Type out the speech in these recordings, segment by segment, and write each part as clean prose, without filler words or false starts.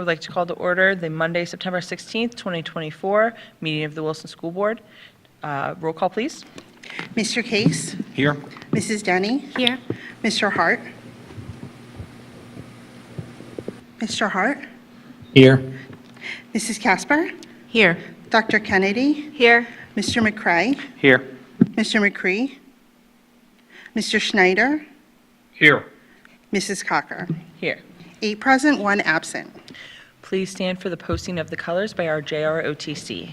would like to call to order the Monday, September 16th, 2024 meeting of the Wilson School Board. Roll call, please. Mr. Case? Here. Mrs. Denny? Here. Mr. Hart? Mr. Hart? Here. Mrs. Casper? Here. Dr. Kennedy? Here. Mr. McCray? Here. Mr. McCree? Mr. Schneider? Here. Mrs. Cocker? Here. 8 present, 1 absent. Please stand for the posting of the colors by our JROTC.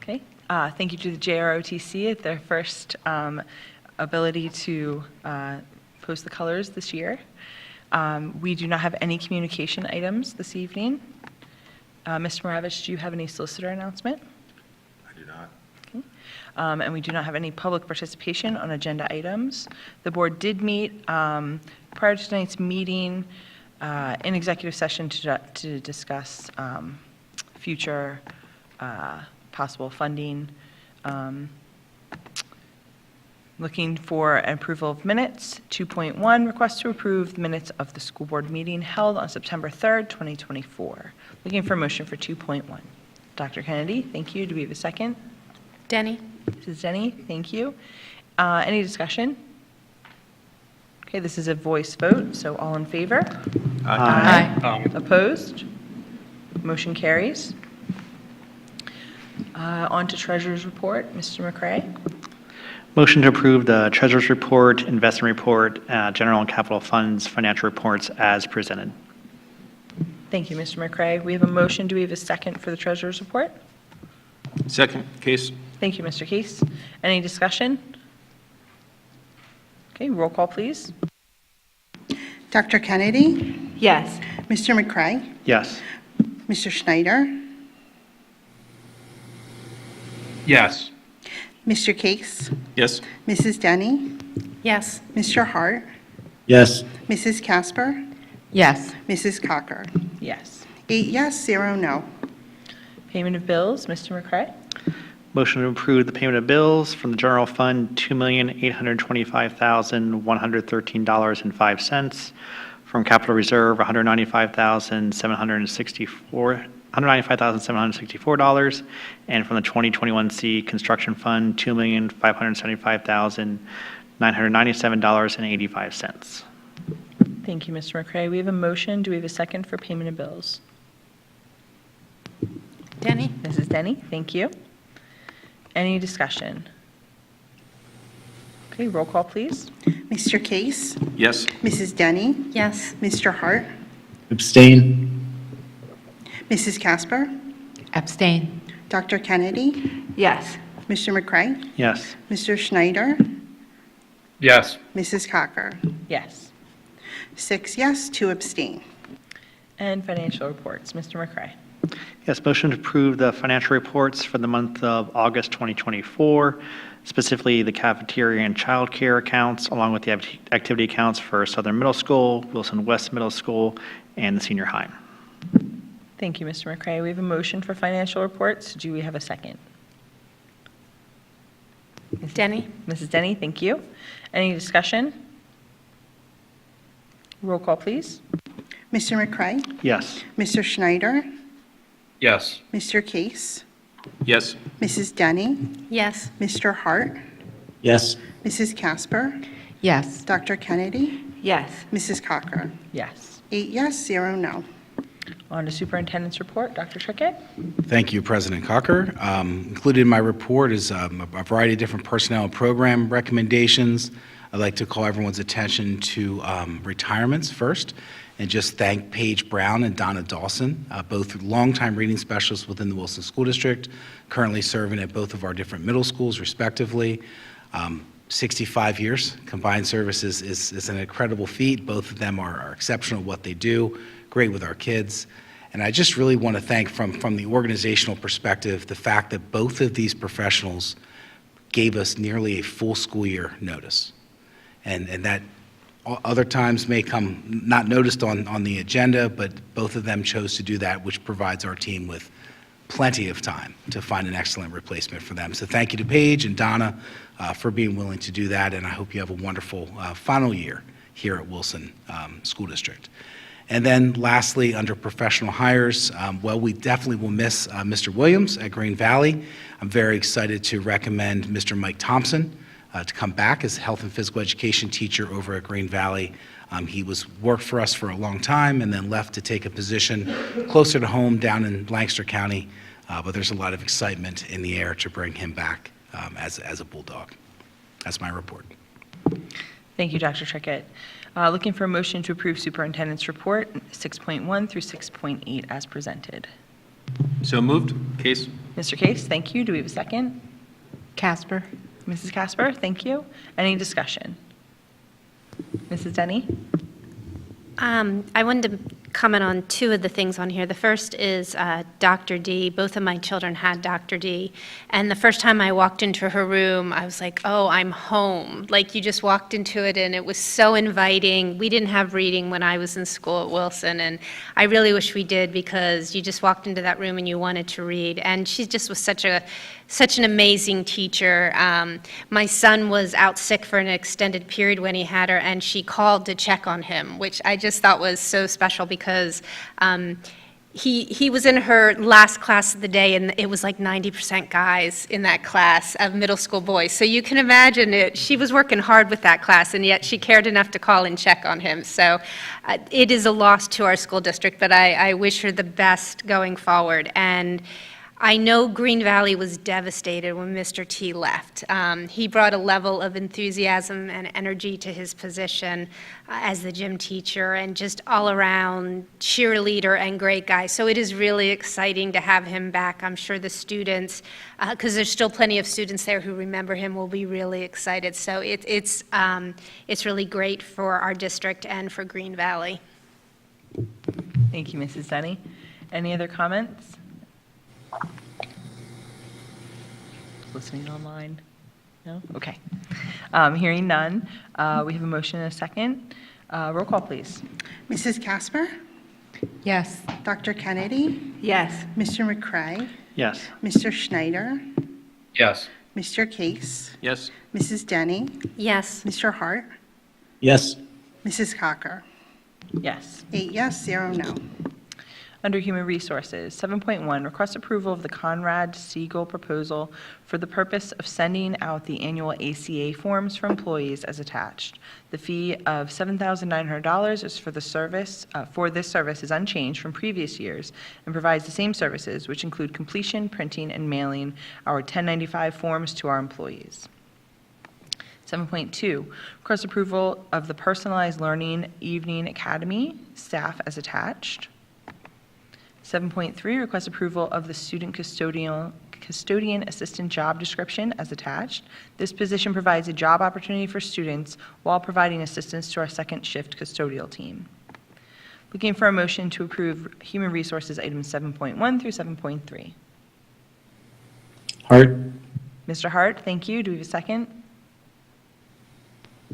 Okay. Thank you to the JROTC at their first ability to post the colors this year. We do not have any communication items this evening. Mr. Moravich, do you have any solicitor announcement? I do not. Okay. And we do not have any public participation on agenda items. The board did meet prior to tonight's meeting in executive session to discuss future possible funding. Looking for approval of minutes. 2.1, request to approve the minutes of the school board meeting held on September 3rd, 2024. Looking for a motion for 2.1. Dr. Kennedy, thank you. Do we have a second? Denny. Mrs. Denny, thank you. Any discussion? Okay, this is a voice vote, so all in favor? Aye. Opposed? Motion carries. On to treasurer's report. Mr. McCray. Motion to approve the Treasurer's Report, Investment Report, General and Capital Funds Financial Reports as presented. Thank you, Mr. McCray. We have a motion. Do we have a second for the treasurer's report? Second. Case. Thank you, Mr. Case. Any discussion? Okay, roll call, please. Dr. Kennedy? Yes. Mr. McCray? Yes. Mr. Schneider? Yes. Mr. Case? Yes. Mrs. Denny? Yes. Mr. Hart? Yes. Mrs. Casper? Yes. Mrs. Cocker? Yes. 8 yes, 0 no. Payment of bills, Mr. McCray. Motion to approve the payment of bills from the general fund, $2,825,113.05. From capital reserve, $195,764, and from the 2021C construction fund, $2,575,997.85. Thank you, Mr. McCray. We have a motion. Do we have a second for payment of bills? Denny? Mrs. Denny, thank you. Any discussion? Okay, roll call, please. Mr. Case, Yes. Mrs. Denny, Yes. Mr. Hart, Abstain? Mrs. Casper, Abstain. Dr. Kennedy, Yes. Mr. McCray, Yes. Mr. Schneider, Yes. Mrs. Cocker. Yes. 6 yes, 2 abstain. And financial reports, Mr. McCray. Yes, motion to approve the financial reports for the month of August 2024, specifically the cafeteria and childcare accounts, along with the activity accounts for Southern Middle School, Wilson West Middle School, and the senior high. Thank you, Mr. McCray. We have a motion for financial reports. Do we have a second? Denny? Mrs. Denny, thank you. Any discussion? Roll call, please. Mr. McCray, Yes. Mr. Schneider, Yes. Mr. Case, Yes. Mrs. Denny, Yes. Mr. Hart, Yes. Mrs. Casper, Yes. Dr. Kennedy, Yes. Mrs. Cocker. Yes. 8 yes, 0 no. On to superintendent's report, Dr. Trickett. Thank you, President Cocker. Included in my report is a variety of different personnel and program recommendations. I'd like to call everyone's attention to retirements first, and just thank Paige Brown and Donna Dawson, both longtime reading specialists within the Wilson School District, currently serving at both of our different middle schools respectively. 65 years combined services is an incredible feat. Both of them are exceptional at what they do, great with our kids. And I just really want to thank from the organizational perspective, the fact that both of these professionals gave us nearly a full school year notice. And that other times may come not noticed on the agenda, but both of them chose to do that, which provides our team with plenty of time to find an excellent replacement for them. So thank you to Paige and Donna for being willing to do that, and I hope you have a wonderful final year here at Wilson School District. And then lastly, under professional hires, well, we definitely will miss Mr. Williams at Green Valley. I'm very excited to recommend Mr. Mike Thompson to come back as health and physical education teacher over at Green Valley. He worked for us for a long time and then left to take a position closer to home down in Lancaster County, but there's a lot of excitement in the air to bring him back as a Bulldog. That's my report. Thank you, Dr. Trickett. Looking for a motion to approve superintendent's report 6.1 through 6.8 as presented. So moved. Case? Mr. Case, thank you. Do we have a second? Casper? Mrs. Casper, thank you. Any discussion? Mrs. Denny? I wanted to comment on two of the things on here. The first is Dr. D. Both of my children had Dr. D. And the first time I walked into her room, I was like, oh, I'm home. Like, you just walked into it, and it was so inviting. We didn't have reading when I was in school at Wilson, and I really wish we did, because you just walked into that room and you wanted to read. And she just was such an amazing teacher. My son was out sick for an extended period when he had her, and she called to check on him, which I just thought was so special, because he was in her last class of the day, and it was like 90% guys in that class of middle school boys. So you can imagine it. She was working hard with that class, and yet she cared enough to call and check on him. So it is a loss to our school district, but I wish her the best going forward. And I know Green Valley was devastated when Mr. T left. He brought a level of enthusiasm and energy to his position as the gym teacher, and just all around cheerleader and great guy. So it is really exciting to have him back. I'm sure the students, because there's still plenty of students there who remember him, will be really excited. So it's really great for our district and for Green Valley. Thank you, Mrs. Denny. Any other comments? Listening online? No? Okay. Hearing none, we have a motion and a second. Roll call, please. Mrs. Casper, Yes. Dr. Kennedy, Yes. Mr. McCray, Yes. Mr. Schneider, Yes. Mr. Case, Yes. Mrs. Denny, Yes. Mr. Hart, Yes. Mrs. Cocker. Yes. 8 yes, 0 no. Under Human Resources, 7.1, request approval of the Conrad Siegel proposal for the purpose of sending out the annual ACA forms for employees as attached. The fee of $7,900 is for the service, for this service is unchanged from previous years and provides the same services, which include completion, printing, and mailing our 1095 forms to our employees. 7.2, request approval of the Personalized Learning Evening Academy staff as attached. 7.3, request approval of the student custodian assistant job description as attached. This position provides a job opportunity for students while providing assistance to our second shift custodial team. Looking for a motion to approve Human Resources items 7.1 through 7.3. Hart. Mr. Hart, thank you. Do we have a second?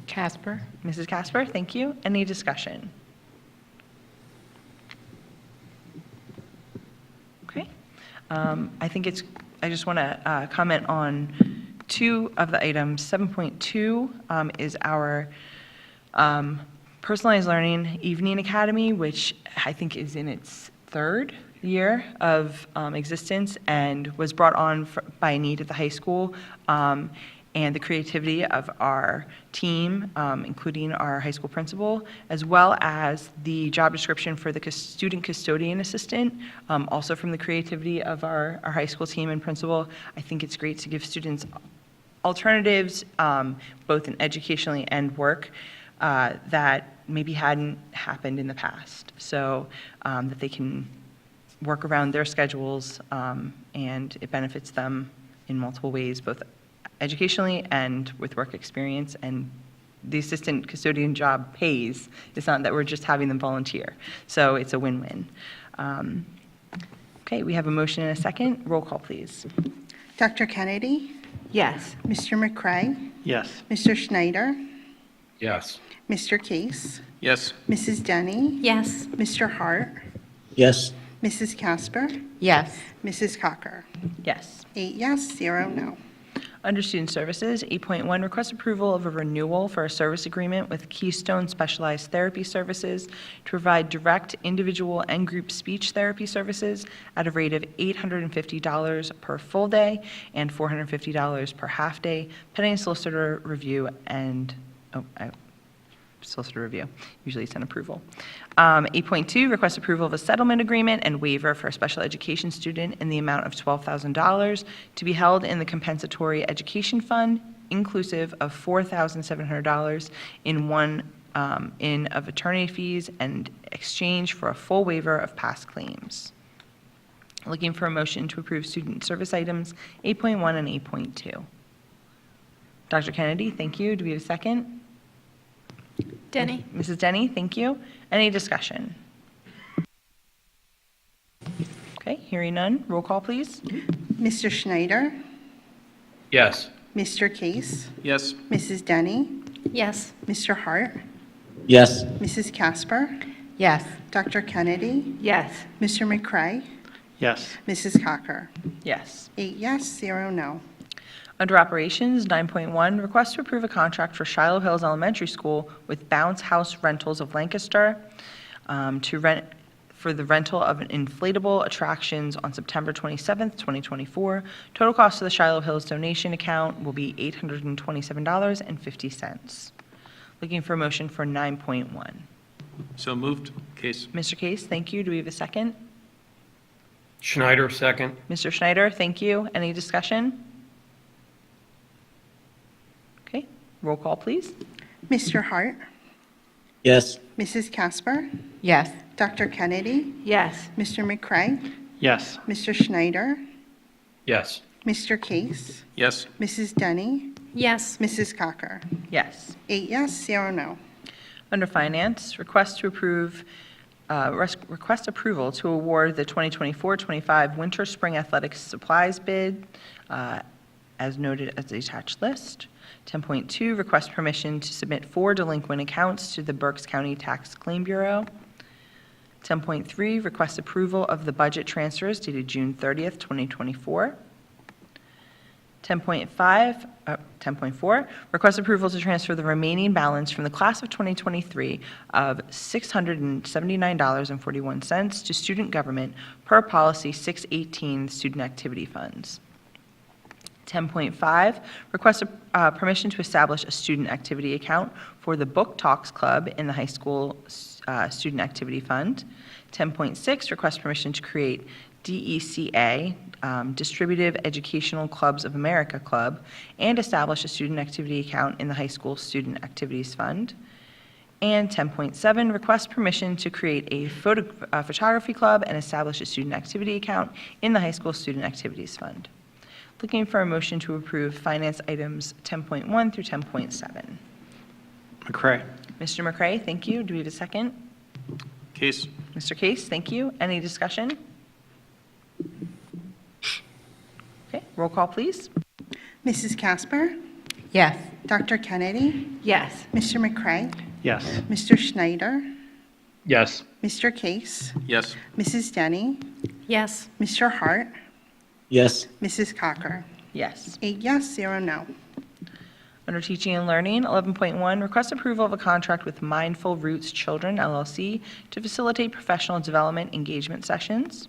Casper? Mrs. Casper, thank you. Any discussion? Okay. I just want to comment on two of the items. 7.2 is our Personalized Learning Evening Academy, which I think is in its third year of existence and was brought on by a need at the high school. And the creativity of our team, including our high school principal, as well as the job description for the student custodian assistant, also from the creativity of our high school team and principal. I think it's great to give students alternatives, both in educationally and work, that maybe hadn't happened in the past. So that they can work around their schedules, and it benefits them in multiple ways, both educationally and with work experience, and the assistant custodian job pays. It's not that we're just having them volunteer. So it's a win-win. Okay, we have a motion and a second. Roll call, please. Dr. Kennedy, Yes. Mr. McCray, Yes. Mr. Schneider, Yes. Mr. Case, Yes. Mrs. Denny, Yes. Mr. Hart, Yes. Mrs. Casper, Yes. Mrs. Cocker. Yes. 8 yes, 0 no. Under Student Services, 8.1, request approval of a renewal for a service agreement with Keystone Specialized Therapy Services to provide direct individual and group speech therapy services at a rate of $850 per full day and $450 per half day, pending solicitor review and, solicitor review. Usually it's an approval. 8.2, request approval of a settlement agreement and waiver for a special education student in the amount of $12,000 to be held in the compensatory education fund, inclusive of $4,700 in of attorney fees and exchange for a full waiver of past claims. Looking for a motion to approve student service items 8.1 and 8.2. Dr. Kennedy, thank you. Do we have a second? Denny? Mrs. Denny, thank you. Any discussion? Okay, hearing none. Roll call, please. Mr. Schneider, Yes. Mr. Case, Yes. Mrs. Denny, Yes. Mr. Hart, Yes. Mrs. Casper, Yes. Dr. Kennedy, Yes. Mr. McCray, Yes. Mrs. Cocker. Yes. 8 yes, 0 no. Under Operations, 9.1, request to approve a contract for Shiloh Hills Elementary School with Bounce House Rentals of Lancaster to rent for the rental of inflatable attractions on September 27th, 2024. Total cost of the Shiloh Hills donation account will be $827.50. Looking for a motion for 9.1. So moved. Case. Mr. Case, thank you. Do we have a second? Schneider, second. Mr. Schneider, thank you. Any discussion? Okay, roll call, please. Mr. Hart, Yes. Mrs. Casper, Yes. Dr. Kennedy, Yes. Mr. McCray, Yes. Mr. Schneider, Yes. Mr. Case, Yes. Mrs. Denny, Yes. Mrs. Cocker. Yes. 8 yes, 0 no. Under Finance, request approval to award the 2024-25 Winter Spring Athletics Supplies bid, as noted as the attached list. 10.2, request permission to submit 4 delinquent accounts to the Berks County Tax Claim Bureau. 10.3, request approval of the budget transfers dated June 30th, 2024. 10.4, request approval to transfer the remaining balance from the class of 2023 of $679.41 to student government per policy 618 student activity funds. 10.5, request permission to establish a student activity account for the Book Talks Club in the high school student activity fund. 10.6, request permission to create DECA, Distributive Educational Clubs of America Club, and establish a student activity account in the high school student activities fund. And 10.7, request permission to create a photography club and establish a student activity account in the high school student activities fund. Looking for a motion to approve finance items 10.1 through 10.7. McCray. Mr. McCray, thank you. Do we have a second? Case? Mr. Case, thank you. Any discussion? Okay, roll call, please. Mrs. Casper, Yes. Dr. Kennedy, Yes. Mr. McCray, Yes. Mr. Schneider, Yes. Mr. Case, Yes. Mrs. Denny, Yes. Mr. Hart, Yes. Mrs. Cocker. Yes. 8 yes, 0 no. Under Teaching and Learning, 11.1, request approval of a contract with Mindful Roots Children, LLC, to facilitate professional development engagement sessions.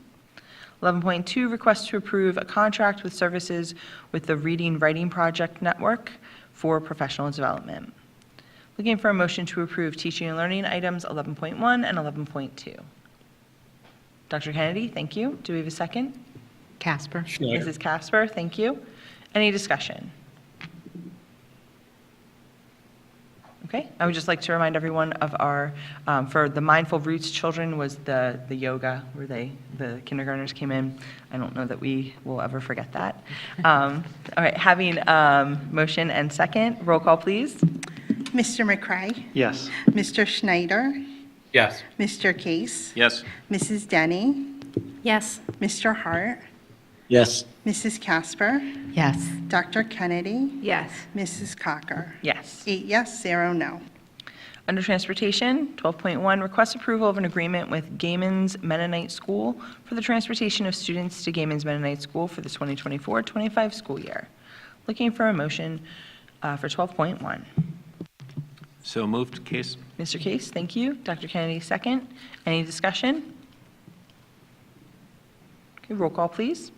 11.2, request to approve a contract with services with the Reading Writing Project Network for professional development. Looking for a motion to approve Teaching and Learning items 11.1 and 11.2. Dr. Kennedy, thank you. Do we have a second? Casper. Schneider? Mrs. Casper, thank you. Any discussion? Okay, I would just like to remind everyone of our, for the Mindful Roots children was the yoga where the kindergartners came in. I don't know that we will ever forget that. All right, having motion and second, roll call, please. Mr. McCray, Yes. Mr. Schneider, Yes. Mr. Case, Yes. Mrs. Denny, Yes. Mr. Hart, Yes. Mrs. Casper, Yes. Dr. Kennedy, Yes. Mrs. Cocker. Yes. 8 yes, 0 no. Under Transportation, 12.1, request approval of an agreement with Gaiman's Mennonite School for the transportation of students to Gaiman's Mennonite School for the 2024-25 school year. Looking for a motion for 12.1. So moved. Case? Mr. Case, thank you. Dr. Kennedy, second. Any discussion? Okay, roll call, please.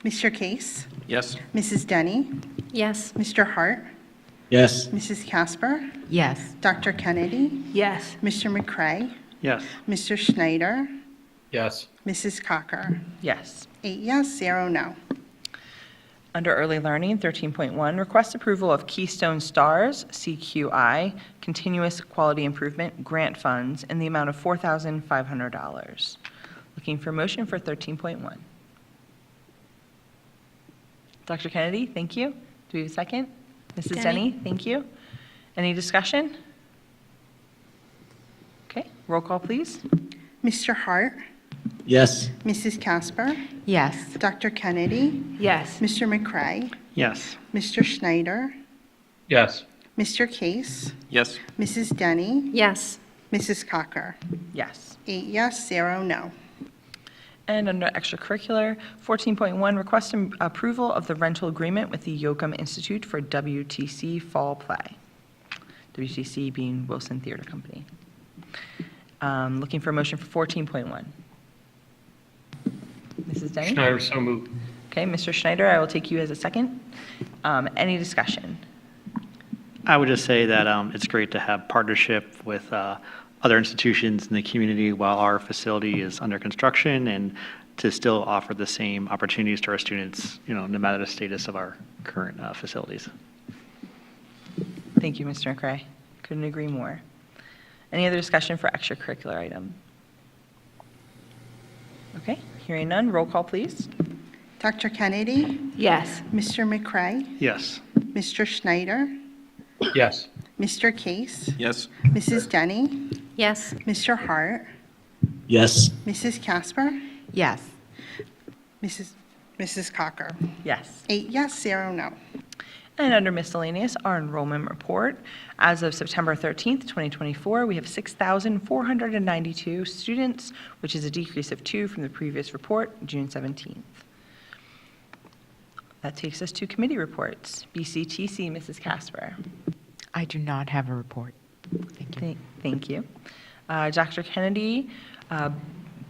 Mr. Case, Yes. Mrs. Denny, Yes. Mr. Hart, Yes. Mrs. Casper, Yes. Dr. Kennedy, Yes. Mr. McCray, Yes. Mr. Schneider, Yes. Mrs. Cocker. Yes. 8 yes, 0 no. Under Early Learning, 13.1, request approval of Keystone Stars, CQI, Continuous Quality Improvement Grant Funds in the amount of $4,500. Looking for motion for 13.1. Dr. Kennedy, thank you. Do we have a second? Mrs. Denny. Denny, thank you. Any discussion? Okay, roll call, please. Mr. Hart, Yes. Mrs. Casper, Yes. Dr. Kennedy, Yes. Mr. McCray, Yes. Mr. Schneider, Yes. Mr. Case, Yes. Mrs. Denny, Yes. Mrs. Cocker. Yes. 8 yes, 0 no. And under extracurricular, 14.1, request approval of the rental agreement with the Yoakum Institute for WTC Fall Play. WTC being Wilson Theater Company. Looking for a motion for 14.1. Mrs. Denny? Schneider, so moved. Okay, Mr. Schneider, I will take you as a second. Any discussion? I would just say that it's great to have partnership with other institutions in the community while our facility is under construction and to still offer the same opportunities to our students, no matter the status of our current facilities. Thank you, Mr. McCray. Couldn't agree more. Any other discussion for extracurricular item? Okay, hearing none, roll call, please. Dr. Kennedy, Yes. Mr. McCray, Yes. Mr. Schneider, Yes. Mr. Case, Yes. Mrs. Denny, Yes. Mr. Hart, Yes. Mrs. Casper, Yes. Mrs. Cocker. Yes. 8 yes, 0 no. And under miscellaneous, our enrollment report. As of September 13th, 2024, we have 6,492 students, which is a decrease of 2 from the previous report, June 17th. That takes us to committee reports. BCTC, Mrs. Casper. I do not have a report. Thank you. Thank you. Dr. Kennedy,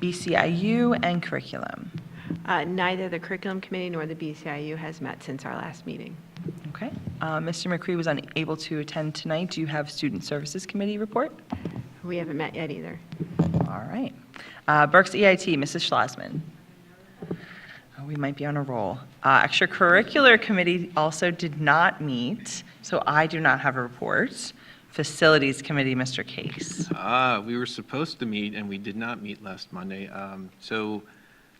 BCIU and curriculum. Neither the curriculum committee nor the BCIU has met since our last meeting. Okay. Mr. McCree was unable to attend tonight. Do you have student services committee report? We haven't met yet either. All right. Berks EIT, Mrs. Schlosman. We might be on a roll. Extracurricular committee also did not meet, so I do not have a report. Facilities committee, Mr. Case. We were supposed to meet, and we did not meet last Monday. So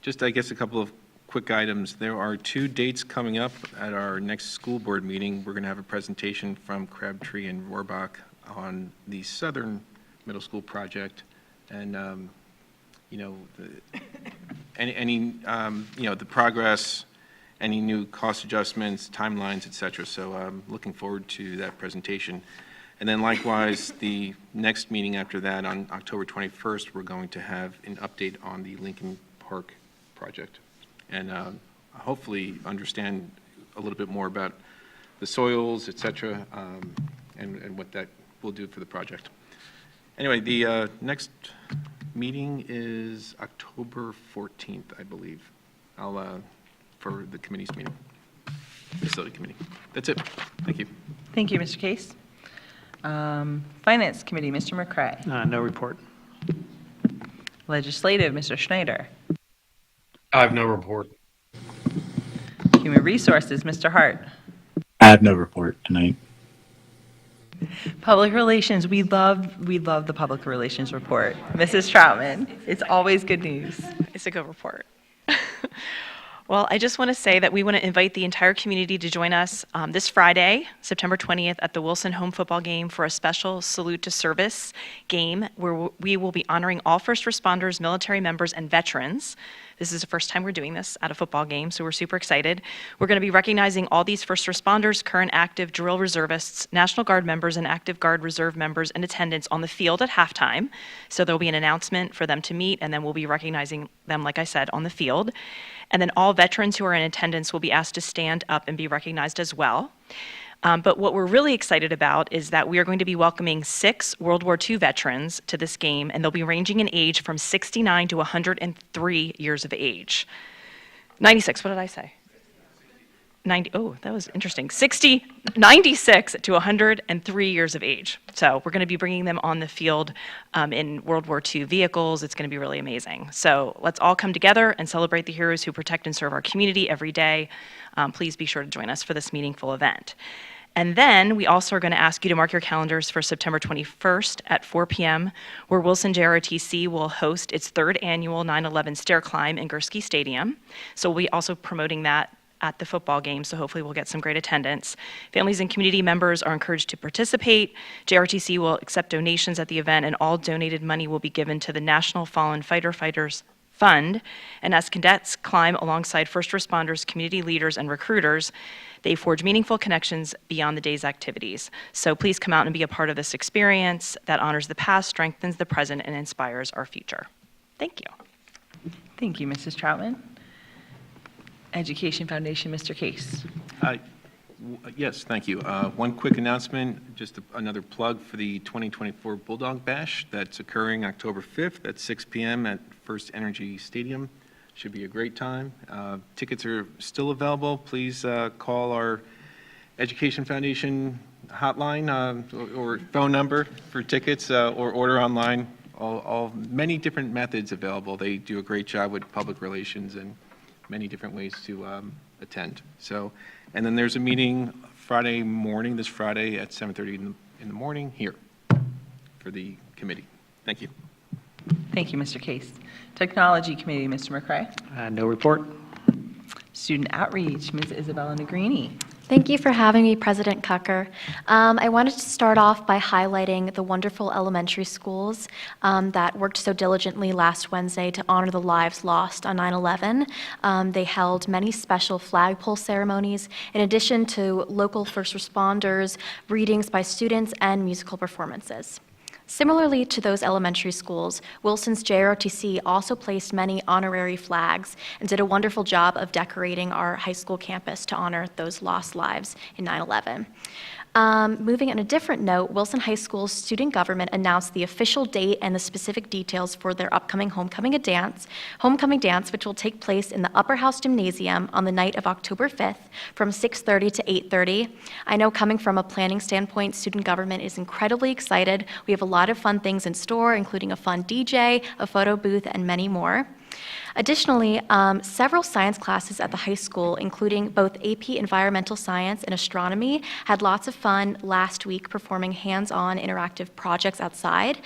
just, I guess, a couple of quick items. There are 2 dates coming up at our next school board meeting. We're going to have a presentation from Crabtree and Rohrbach on the Southern Middle School project. And, you know, the progress, any new cost adjustments, timelines, et cetera. So I'm looking forward to that presentation. And then likewise, the next meeting after that, on October 21st, we're going to have an update on the Lincoln Park project. And hopefully understand a little bit more about the soils, et cetera, and what that will do for the project. Anyway, the next meeting is October 14th, I believe, for the committee's meeting, facility committee. That's it. Thank you. Thank you, Mr. Case. Finance committee, Mr. McCray. No report. Legislative, Mr. Schneider. I have no report. Human resources, Mr. Hart. I have no report tonight. Public relations, we love the public relations report. Mrs. Troutman, it's always good news. It's a good report. Well, I just want to say that we want to invite the entire community to join us this Friday, September 20th, at the Wilson home football game for a special Salute to Service game where we will be honoring all first responders, military members, and veterans. This is the first time we're doing this at a football game, so we're super excited. We're going to be recognizing all these first responders, current active drill reservists, National Guard members, and active Guard Reserve members in attendance on the field at halftime. So there'll be an announcement for them to meet, and then we'll be recognizing them, like I said, on the field. And then all veterans who are in attendance will be asked to stand up and be recognized as well. But what we're really excited about is that we are going to be welcoming 6 World War II veterans to this game, and they'll be ranging in age from 69 to 103 years of age. 96, what did I say? 90, oh, that was interesting. 96 to 103 years of age. So we're going to be bringing them on the field in World War II vehicles. It's going to be really amazing. So let's all come together and celebrate the heroes who protect and serve our community every day. Please be sure to join us for this meaningful event. And then we also are going to ask you to mark your calendars for September 21st at 4 p.m., where Wilson JROTC will host its 3rd annual 9/11 stair climb in Gursky Stadium. So we'll be also promoting that at the football game, so hopefully we'll get some great attendance. Families and community members are encouraged to participate. JROTC will accept donations at the event, and all donated money will be given to the National Fallen Fighters Fund. And as cadets climb alongside first responders, community leaders, and recruiters, they forge meaningful connections beyond the day's activities. So please come out and be a part of this experience that honors the past, strengthens the present, and inspires our future. Thank you. Thank you, Mrs. Troutman. Education Foundation, Mr. Case. Yes, thank you. One quick announcement, just another plug for the 2024 Bulldog Bash that's occurring October 5th at 6 p.m. at First Energy Stadium. Should be a great time. Tickets are still available. Please call our Education Foundation hotline or phone number for tickets or order online. Many different methods available. They do a great job with public relations and many different ways to attend. So, and then there's a meeting Friday morning, this Friday at 7:30 in the morning here for the committee. Thank you. Thank you, Mr. Case. Technology Committee, Mr. McCray. No report. Student Outreach, Ms. Isabella Negrini. Thank you for having me, President Cucker. I wanted to start off by highlighting the wonderful elementary schools that worked so diligently last Wednesday to honor the lives lost on 9/11. They held many special flagpole ceremonies, in addition to local first responders, readings by students, and musical performances. Similarly to those elementary schools, Wilson's JROTC also placed many honorary flags and did a wonderful job of decorating our high school campus to honor those lost lives in 9/11. Moving on a different note, Wilson High School's student government announced the official date and the specific details for their upcoming homecoming dance, which will take place in the Upper House Gymnasium on the night of October 5th from 6:30 to 8:30. I know coming from a planning standpoint, student government is incredibly excited. We have a lot of fun things in store, including a fun DJ, a photo booth, and many more. Additionally, several science classes at the high school, including both AP Environmental Science and Astronomy, had lots of fun last week performing hands-on interactive projects outside.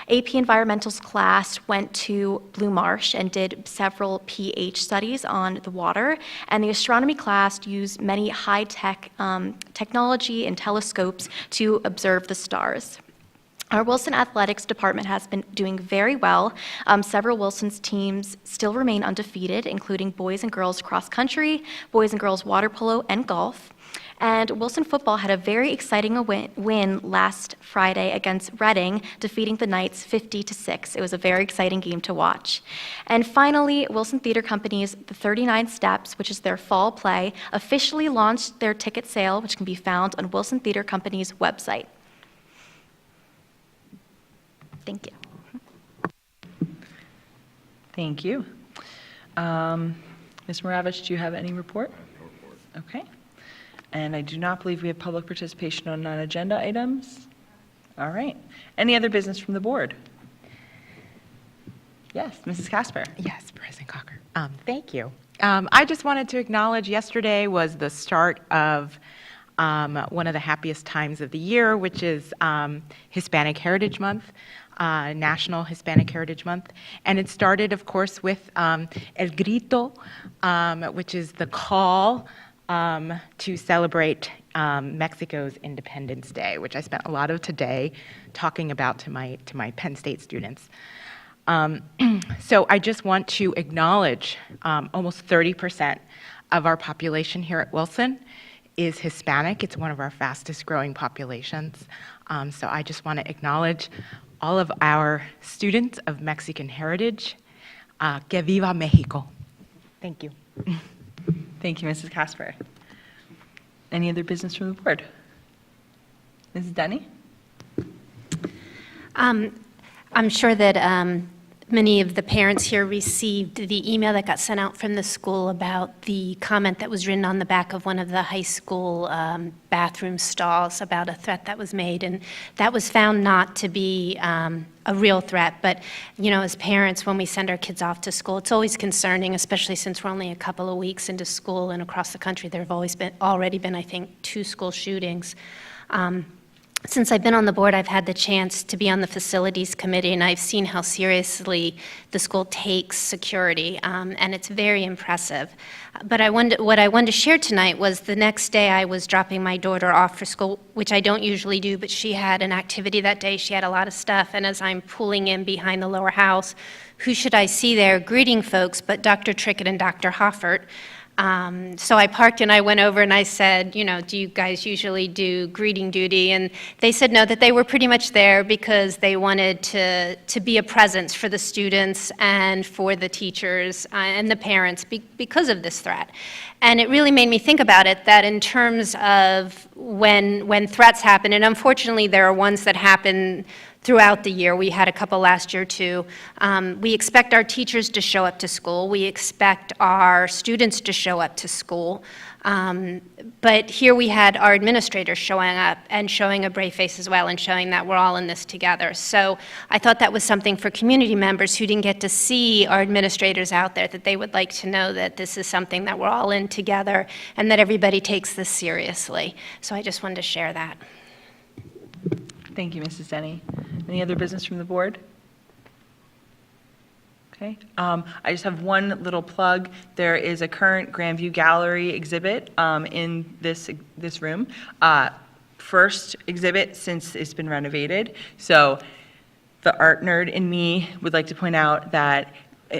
AP Environmental's class went to Blue Marsh and did several pH studies on the water, and the astronomy class used many high-tech technology and telescopes to observe the stars. Our Wilson Athletics Department has been doing very well. Several Wilson's teams still remain undefeated, including boys and girls cross country, boys and girls water polo, and golf. And Wilson football had a very exciting win last Friday against Reading, defeating the Knights 50-6. It was a very exciting game to watch. And finally, Wilson Theater Company's The 39 Steps, which is their fall play, officially launched their ticket sale, which can be found on Wilson Theater Company's website. Thank you. Thank you. Ms. Maravich, do you have any report? No report. Okay. And I do not believe we have public participation on non-agenda items. All right. Any other business from the board? Yes, Mrs. Casper. Yes, President Cocker. Thank you. I just wanted to acknowledge yesterday was the start of one of the happiest times of the year, which is Hispanic Heritage Month. National Hispanic Heritage Month. And it started, of course, with El Grito, which is the call to celebrate Mexico's Independence Day, which I spent a lot of today talking about to my Penn State students. So I just want to acknowledge almost 30% of our population here at Wilson is Hispanic. It's one of our fastest growing populations. So I just want to acknowledge all of our students of Mexican heritage. Que viva Mexico. Thank you. Thank you, Mrs. Casper. Any other business from the board? Mrs. Denny? I'm sure that many of the parents here received the email that got sent out from the school about the comment that was written on the back of one of the high school bathroom stalls about a threat that was made, and that was found not to be a real threat. But, you know, as parents, when we send our kids off to school, it's always concerning, especially since we're only a couple of weeks into school, and across the country there have already been, I think, 2 school shootings. Since I've been on the board, I've had the chance to be on the facilities committee, and I've seen how seriously the school takes security, and it's very impressive. But what I wanted to share tonight was the next day I was dropping my daughter off for school, which I don't usually do, but she had an activity that day. She had a lot of stuff, and as I'm pulling in behind the lower house, who should I see there greeting folks but Dr. Trickett and Dr. Hoffert. So I parked and I went over and I said, you know, do you guys usually do greeting duty? And they said no, that they were pretty much there because they wanted to be a presence for the students and for the teachers and the parents because of this threat. And it really made me think about it, that in terms of when threats happen, and unfortunately there are ones that happen throughout the year. We had a couple last year too. We expect our teachers to show up to school. We expect our students to show up to school. But here we had our administrators showing up and showing a brave face as well and showing that we're all in this together. So I thought that was something for community members who didn't get to see our administrators out there, that they would like to know that this is something that we're all in together and that everybody takes this seriously. So I just wanted to share that. Thank you, Mrs. Denny. Any other business from the board? Okay. I just have one little plug. There is a current Grandview Gallery exhibit in this room. First exhibit since it's been renovated. So the art nerd in me would like to point out that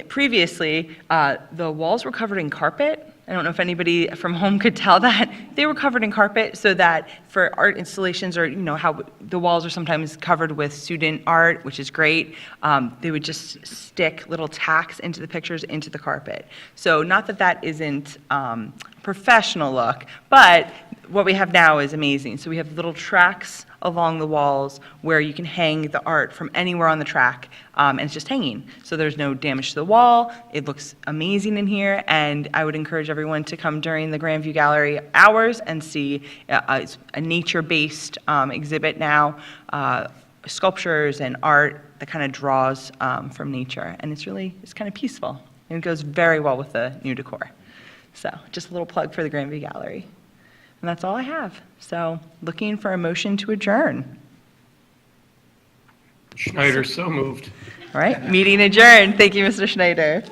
previously the walls were covered in carpet, I don't know if anybody from home could tell that. They were covered in carpet so that for art installations or, how the walls are sometimes covered with student art, which is great, they would just stick little tacks into the pictures into the carpet. So not that that isn't professional look, but what we have now is amazing. So we have little tracks along the walls where you can hang the art from anywhere on the track, and it's just hanging. So there's no damage to the wall. It looks amazing in here, and I would encourage everyone to come during the Grandview Gallery hours and see a nature-based exhibit now, sculptures and art that kind of draws from nature, and it's kind of peaceful, and it goes very well with the new decor. So just a little plug for the Grandview Gallery. And that's all I have. So looking for a motion to adjourn. Schneider, so moved. All right, meeting adjourned. Thank you, Mr. Schneider.